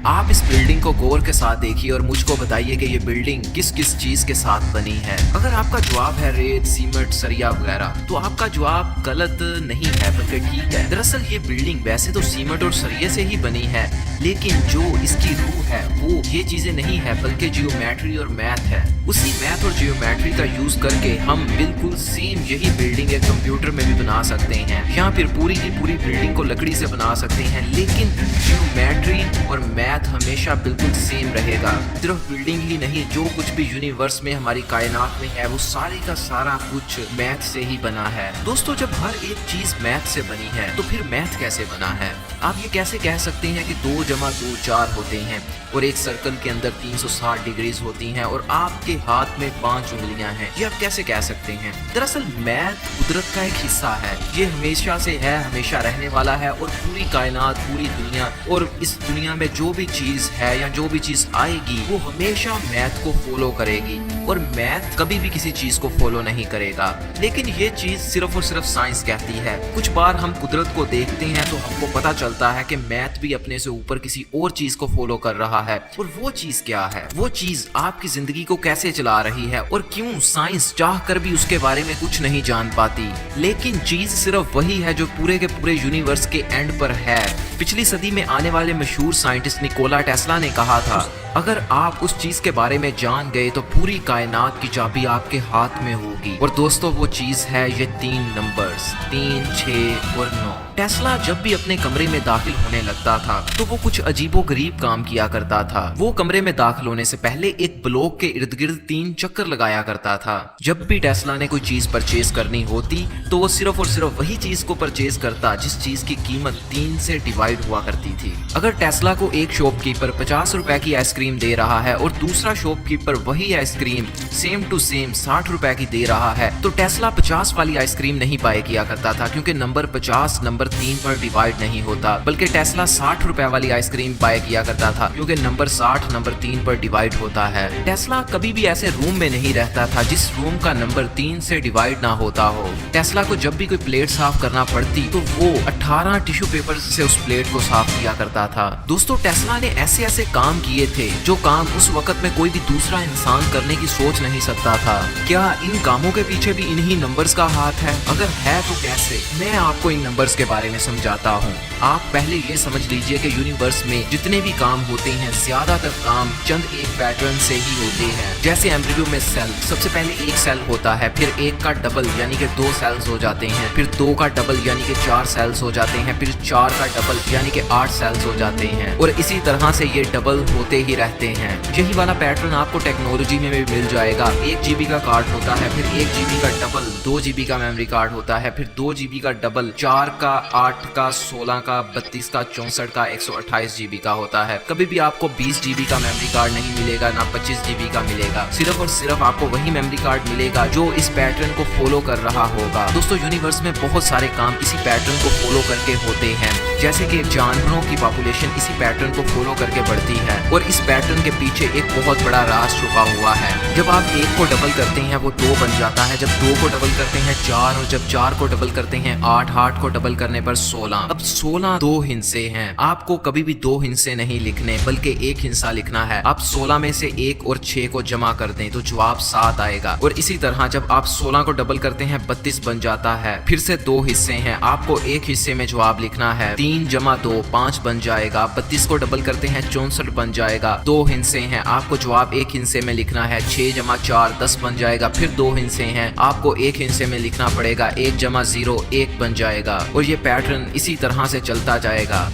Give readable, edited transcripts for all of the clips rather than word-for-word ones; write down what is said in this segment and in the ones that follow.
आप इस बिल्डिंग को गौर के साथ देखिए और मुझको बताइए कि ये बिल्डिंग किस किस चीज के साथ बनी है। अगर आपका जवाब है रेत, सीमेंट, सरिया वगैरह, तो आपका जवाब गलत नहीं है बल्कि ठीक है। दरअसल ये बिल्डिंग वैसे तो सीमेंट और सरिये से ही बनी है, लेकिन जो इसकी रूह है वो ये चीजें नहीं है बल्कि जियोमेट्री और मैथ है। उसी मैथ और जियोमेट्री का यूज करके हम बिल्कुल सेम यही बिल्डिंग एक कंप्यूटर में भी बना सकते हैं, या फिर पूरी की पूरी बिल्डिंग को लकड़ी से बना सकते हैं, लेकिन जियोमेट्री और मैथ हमेशा बिल्कुल सेम रहेगा। सिर्फ बिल्डिंग ही नहीं, जो कुछ भी यूनिवर्स में हमारी कायनात में है वो सारे का सारा कुछ मैथ से ही बना है। दोस्तों, जब हर एक चीज मैथ से बनी है तो फिर मैथ कैसे बना है? आप ये कैसे कह सकते हैं कि 2 + 2 4 होते हैं और एक सर्कल के अंदर 360 डिग्रीज होती हैं और आपके हाथ में 5 उंगलियां हैं? ये आप कैसे कह सकते हैं? दरअसल मैथ कुदरत का एक हिस्सा है, ये हमेशा से है, हमेशा रहने वाला है, और पूरी कायनात, पूरी दुनिया और इस दुनिया में जो भी चीज है या जो भी चीज आएगी वो हमेशा मैथ को फॉलो करेगी, और मैथ कभी भी किसी चीज को फॉलो नहीं करेगा। लेकिन ये चीज सिर्फ और सिर्फ साइंस कहती है। कुछ बार हम कुदरत को देखते हैं तो हमको पता चलता है कि मैथ भी अपने से ऊपर किसी और चीज को फॉलो कर रहा है, और वो चीज क्या है? वो चीज आपकी जिंदगी को कैसे चला रही है और क्यों साइंस चाह कर भी उसके बारे में कुछ नहीं जान पाती। लेकिन चीज सिर्फ वही है जो पूरे के पूरे यूनिवर्स के एंड पर है। पिछली सदी में आने वाले मशहूर साइंटिस्ट निकोला टेस्ला ने कहा था, अगर आप उस चीज के बारे में जान गए तो पूरी कायनात की चाबी आपके हाथ में होगी। और दोस्तों, वो चीज है ये 3 नंबर्स, 3, 6 और 9। टेस्ला जब भी अपने कमरे में दाखिल होने लगता था तो वो कुछ अजीबोगरीब काम किया करता था। वो कमरे में दाखिल होने से पहले एक ब्लॉक के इर्द गिर्द 3 चक्कर लगाया करता था। जब भी टेस्ला ने कोई चीज परचेज करनी होती तो वो सिर्फ और सिर्फ वही चीज को परचेज करता जिस चीज की कीमत 3 से डिवाइड हुआ करती थी। अगर टेस्ला को एक शॉपकीपर 50 रुपए की आइसक्रीम दे रहा है और दूसरा शॉपकीपर वही आइसक्रीम सेम टू सेम 60 रुपए की दे रहा है, तो टेस्ला 50 वाली आइसक्रीम नहीं बाय किया करता था, क्योंकि नंबर 50 नंबर 3 पर डिवाइड नहीं होता, बल्कि टेस्ला 60 रुपए वाली आइसक्रीम बाय किया करता था क्योंकि नंबर 60 नंबर 3 पर डिवाइड होता है। टेस्ला कभी भी ऐसे रूम में नहीं रहता था जिस रूम का नंबर 3 से डिवाइड ना होता हो। टेस्ला को जब भी कोई प्लेट साफ करना पड़ती तो वो 18 टिश्यू पेपर से उस प्लेट को साफ किया करता था। दोस्तों, टेस्ला ने ऐसे ऐसे काम किए थे जो काम उस वक्त में कोई भी दूसरा इंसान करने की सोच नहीं सकता था। क्या इन कामों के पीछे भी इन्हीं नंबर्स का हाथ है? अगर है तो कैसे? मैं आपको इन नंबर्स के बारे में समझाता हूँ। आप पहले ये समझ लीजिए कि यूनिवर्स में जितने भी काम होते हैं ज्यादातर काम चंद एक पैटर्न से ही होते हैं। जैसे एम्ब्रियो में सेल, सबसे पहले एक सेल होता है, फिर एक का डबल यानी कि 2 सेल्स हो जाते हैं, फिर 2 का डबल यानी कि 4 सेल्स हो जाते हैं, फिर 4 का डबल यानी कि 8 सेल्स हो जाते हैं, और इसी तरह से ये डबल होते ही रहते हैं। यही वाला पैटर्न आपको टेक्नोलॉजी में भी मिल जाएगा। 1 GB का कार्ड होता है, फिर 1 GB का डबल 2 GB का मेमोरी कार्ड होता है, फिर 2 GB का डबल 4 का 8 का 16 का 32 का 64 का 128 GB का होता है। कभी भी आपको 20 GB का मेमोरी कार्ड नहीं मिलेगा, ना 25 GB का मिलेगा। सिर्फ और सिर्फ आपको वही मेमोरी कार्ड मिलेगा जो इस पैटर्न को फॉलो कर रहा होगा। दोस्तों, यूनिवर्स में बहुत सारे काम इसी पैटर्न को फॉलो करके होते हैं, जैसे कि जानवरों की पॉपुलेशन इसी पैटर्न को फॉलो करके बढ़ती है, और इस पैटर्न के पीछे एक बहुत बड़ा राज छुपा हुआ है। जब आप 1 को डबल करते हैं वो 2 बन जाता है, जब 2 को डबल करते हैं 4, और जब 4 को डबल करते हैं 8, 8 को डबल करने पर 16। अब 16 2 हिस्से हैं। आपको कभी भी 2 हिस्से नहीं लिखने बल्कि 1 हिस्सा लिखना है। आप 16 में से 1 और 6 को जमा कर दें तो जवाब 7 आएगा, और इसी तरह जब आप 16 को डबल करते हैं 32 बन जाता है। फिर से 2 हिस्से हैं, आपको 1 हिस्से में जवाब लिखना है। 3 + 2 5 बन जाएगा। 32 को डबल करते हैं 64 बन जाएगा। 2 हिस्से हैं, आपको जवाब 1 हिस्से में लिखना है। 6 + 4 10 बन जाएगा। फिर 2 हिस्से हैं, आपको 1 हिस्से में लिखना पड़ेगा। 1 + 0 1 बन जाएगा, और ये पैटर्न इसी तरह से चलता जाएगा।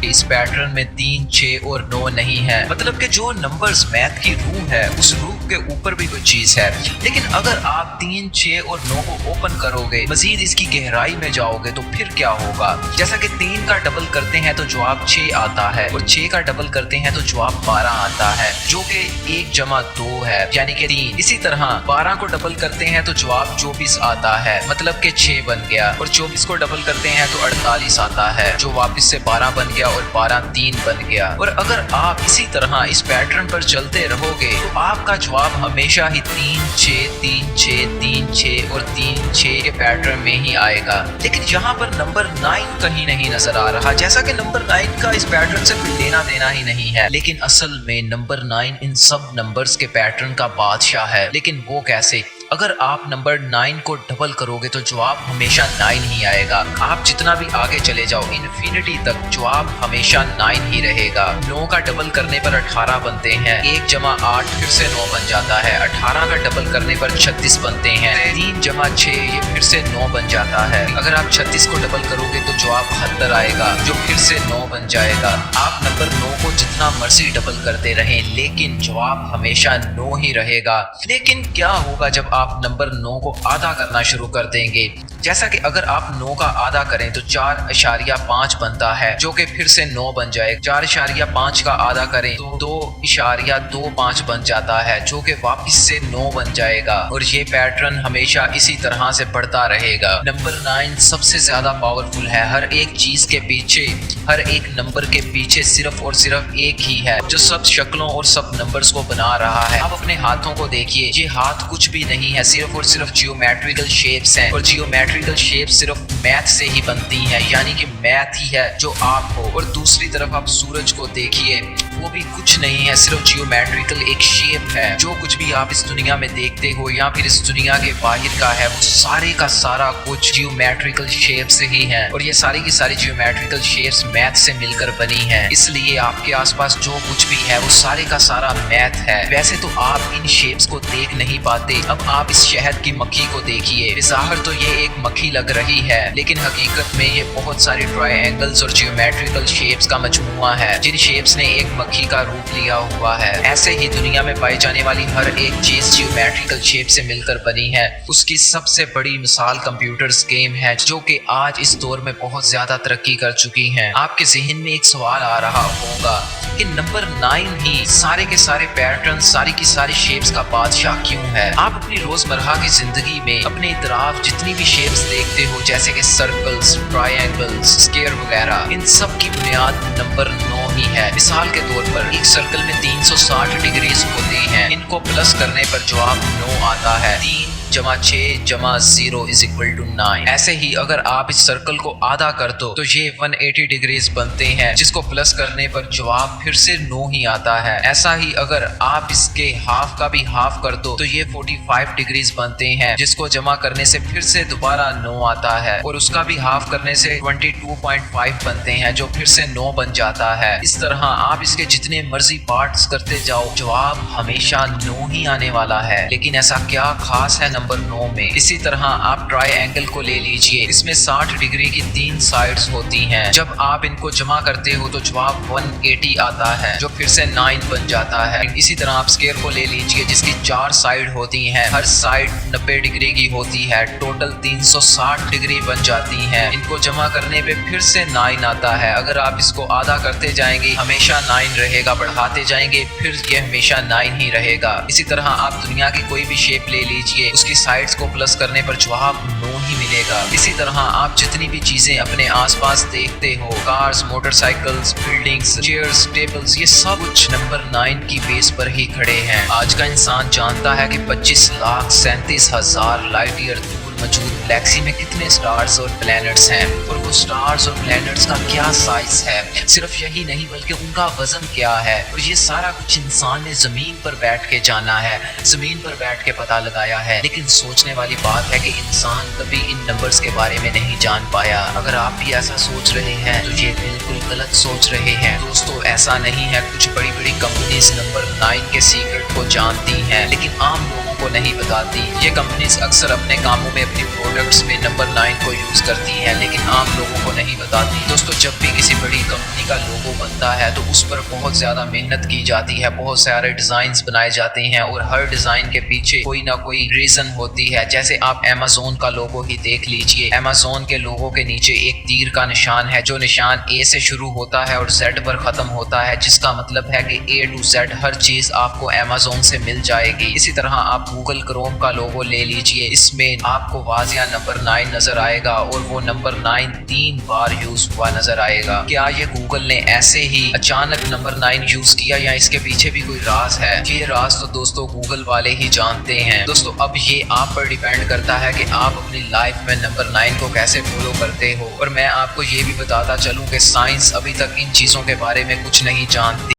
इस पैटर्न में 3, 6 और 9 नहीं है, मतलब कि जो नंबर्स मैथ की रूह है उस रूह के ऊपर भी कोई चीज है। लेकिन अगर आप 3, 6 और 9 को ओपन करोगे, मजीद इसकी गहराई में जाओगे तो फिर क्या होगा? जैसा कि 3 का डबल करते हैं तो जवाब 6 आता है, और 6 का डबल करते हैं तो जवाब 12 आता है, जो कि 1 + 2 है यानी कि 3। इसी तरह 12 को डबल करते हैं तो जवाब 24 आता है, मतलब कि 6 बन गया, और 24 को डबल करते हैं तो 48 आता है, जो वापस से 12 बन गया, और 12 3 बन गया। और अगर आप इसी तरह इस पैटर्न पर चलते रहोगे तो आपका जवाब जवाब हमेशा ही 3 6 3 6 3 6 और 3 6 के पैटर्न में ही आएगा। लेकिन यहाँ पर नंबर 9 कहीं नहीं नजर आ रहा, जैसा कि नंबर 9 का इस पैटर्न से कोई लेना देना ही नहीं है। लेकिन असल में नंबर 9 इन सब नंबर्स के पैटर्न का बादशाह है। लेकिन वो कैसे? अगर आप नंबर 9 को डबल करोगे तो जवाब हमेशा 9 ही आएगा। आप जितना भी आगे चले जाओ इन्फिनिटी तक, जवाब हमेशा 9 ही रहेगा। 9 का डबल करने पर 18 बनते हैं, 1 जमा 8 फिर से 9 बन जाता है। 18 का डबल करने पर 36 बनते हैं, 3 जमा 6 ये फिर से 9 बन जाता है। अगर आप 36 को डबल करोगे तो जवाब 72 आएगा, जो फिर से 9 बन जाएगा। आप नंबर 9 को जितना मर्जी डबल करते रहें, लेकिन जवाब हमेशा 9 ही रहेगा। लेकिन क्या होगा जब आप नंबर 9 को आधा करना शुरू कर देंगे? जैसा कि अगर आप 9 का आधा करें तो 4.5 बनता है, जो कि फिर से 9 बन जाए। 4.5 का आधा करें तो 2.25 बन जाता है, जो कि वापस से 9 बन जाएगा। और ये पैटर्न हमेशा इसी तरह से बढ़ता रहेगा। नंबर 9 सबसे ज्यादा पावरफुल है। हर एक चीज के पीछे, हर एक नंबर के पीछे सिर्फ और सिर्फ एक ही है, जो सब शक्लों और सब नंबर्स को बना रहा है। आप अपने हाथों को देखिए, ये हाथ कुछ भी नहीं है, सिर्फ और सिर्फ जियोमेट्रिकल शेप्स हैं। और जियोमेट्रिकल शेप्स सिर्फ मैथ से ही बनती हैं, यानी कि मैथ ही है जो आप हो। और दूसरी तरफ आप सूरज को देखिए, वो भी कुछ नहीं है, सिर्फ जियोमेट्रिकल एक शेप है। जो कुछ भी आप इस दुनिया में देखते हो या फिर इस दुनिया के बाहर का है, वो सारे का सारा कुछ जियोमेट्रिकल शेप से ही है। और ये सारी की सारी जियोमेट्रिकल शेप्स मैथ से मिलकर बनी है। इसलिए आपके आसपास जो कुछ भी है वो सारे का सारा मैथ है। वैसे तो आप इन शेप्स को देख नहीं पाते। अब आप इस शहद की मक्खी को देखिए, ज़ाहिर तो ये एक मक्खी लग रही है, लेकिन हकीकत में ये बहुत सारे ट्रायंगल्स और जियोमेट्रिकल शेप्स का मजमूआ है, जिन शेप्स ने एक मक्खी का रूप लिया हुआ है। ऐसे ही दुनिया में पाई जाने वाली हर एक चीज जियोमेट्रिकल शेप से मिलकर बनी है। उसकी सबसे बड़ी मिसाल कंप्यूटर्स गेम है, जो कि आज इस दौर में बहुत ज्यादा तरक्की कर चुकी हैं। आपके जहन में एक सवाल आ रहा होगा कि नंबर 9 ही सारे के सारे पैटर्न, सारी की सारी शेप्स का बादशाह क्यों है? आप अपनी रोजमर्रा की जिंदगी में अपने इतराफ जितनी भी शेप्स देखते हो, जैसे कि सर्कल्स, ट्रायंगल्स, स्क्वायर वगैरह, इन सब की बुनियाद नंबर 9 ही है। मिसाल के तौर पर एक सर्कल में 360 डिग्रीज होती हैं, इनको प्लस करने पर जवाब 9 आता है। 3 जमा 6 जमा 0 इज इक्वल टू 9। ऐसे ही अगर आप इस सर्कल को आधा कर दो तो ये 180 डिग्रीज बनते हैं, जिसको प्लस करने पर जवाब फिर से 9 ही आता है। ऐसा ही अगर आप इसके हाफ का भी हाफ कर दो तो ये 45 डिग्रीज बनते हैं, जिसको जमा करने से फिर से दोबारा 9 आता है। और उसका भी हाफ करने से 22.5 बनते हैं, जो फिर से 9 बन जाता है। इस तरह आप इसके जितने मर्जी पार्ट्स करते जाओ, जवाब हमेशा 9 ही आने वाला है। लेकिन ऐसा क्या खास है नंबर 9 में? इसी तरह आप ट्रायंगल को ले लीजिए, इसमें 60 डिग्री की 3 साइड्स होती हैं। जब आप इनको जमा करते हो तो जवाब 180 आता है, जो फिर से 9 बन जाता है। इसी तरह आप स्क्वायर को ले लीजिए, जिसकी 4 साइड होती हैं, हर साइड 90 डिग्री की होती है, टोटल 360 डिग्री बन जाती हैं। इनको जमा करने पे फिर से 9 आता है। अगर आप इसको आधा करते जाएंगे हमेशा 9 रहेगा, बढ़ाते जाएंगे फिर ये हमेशा 9 ही रहेगा। इसी तरह आप दुनिया की कोई भी शेप ले लीजिए, उसकी साइड्स को प्लस करने पर जवाब 9 ही मिलेगा। इसी तरह आप जितनी भी चीजें अपने आसपास देखते हो, cars, motorcycles, buildings, chairs, tables, ये सब कुछ नंबर 9 की बेस पर ही खड़े हैं। आज का इंसान जानता है कि 25,37,000 लाइट ईयर दूर मौजूद गैलेक्सी में कितने स्टार्स और प्लैनेट्स हैं, और वो स्टार्स और प्लैनेट्स का क्या साइज है। सिर्फ यही नहीं बल्कि उनका वजन क्या है। और ये सारा कुछ इंसान ने जमीन पर बैठ के जाना है, जमीन पर बैठ के पता लगाया है। लेकिन सोचने वाली बात है कि इंसान कभी इन नंबर्स के बारे में नहीं जान पाया। अगर आप भी ऐसा सोच रहे हैं तो ये बिल्कुल गलत सोच रहे हैं। दोस्तों, ऐसा नहीं है। कुछ बड़ी बड़ी कंपनीज नंबर 9 के सीक्रेट को जानती हैं, लेकिन आम लोगों को नहीं बताती। ये कंपनीज अक्सर अपने कामों में, अपनी प्रोडक्ट्स में नंबर 9 को यूज करती हैं, लेकिन आम लोगों को नहीं बताती। दोस्तों, जब भी किसी बड़ी कंपनी का लोगो बनता है तो उस पर बहुत ज्यादा मेहनत की जाती है, बहुत सारे डिजाइन बनाए जाते हैं, और हर डिजाइन के पीछे कोई ना कोई रीजन होती है। जैसे आप अमेज़न का लोगो ही देख लीजिए। अमेज़न के लोगो के नीचे एक तीर का निशान है, जो निशान ए से शुरू होता है और जेड पर खत्म होता है, जिसका मतलब है कि A to Z हर चीज आपको अमेज़न से मिल जाएगी। इसी तरह आप आप गूगल क्रोम का लोगो ले लीजिए, इसमें आपको वाजिया नंबर 9 नजर आएगा और वो नंबर 9 3 बार यूज हुआ नजर आएगा। क्या ये गूगल ने ऐसे ही अचानक नंबर 9 यूज किया या इसके पीछे भी कोई राज है? ये राज तो दोस्तों गूगल वाले ही जानते हैं। दोस्तों अब ये आप पर डिपेंड करता है कि आप अपनी लाइफ में नंबर 9 को कैसे फॉलो करते हो। और मैं आपको ये भी बताता चलूं कि साइंस अभी तक इन चीजों के बारे में कुछ नहीं जानती।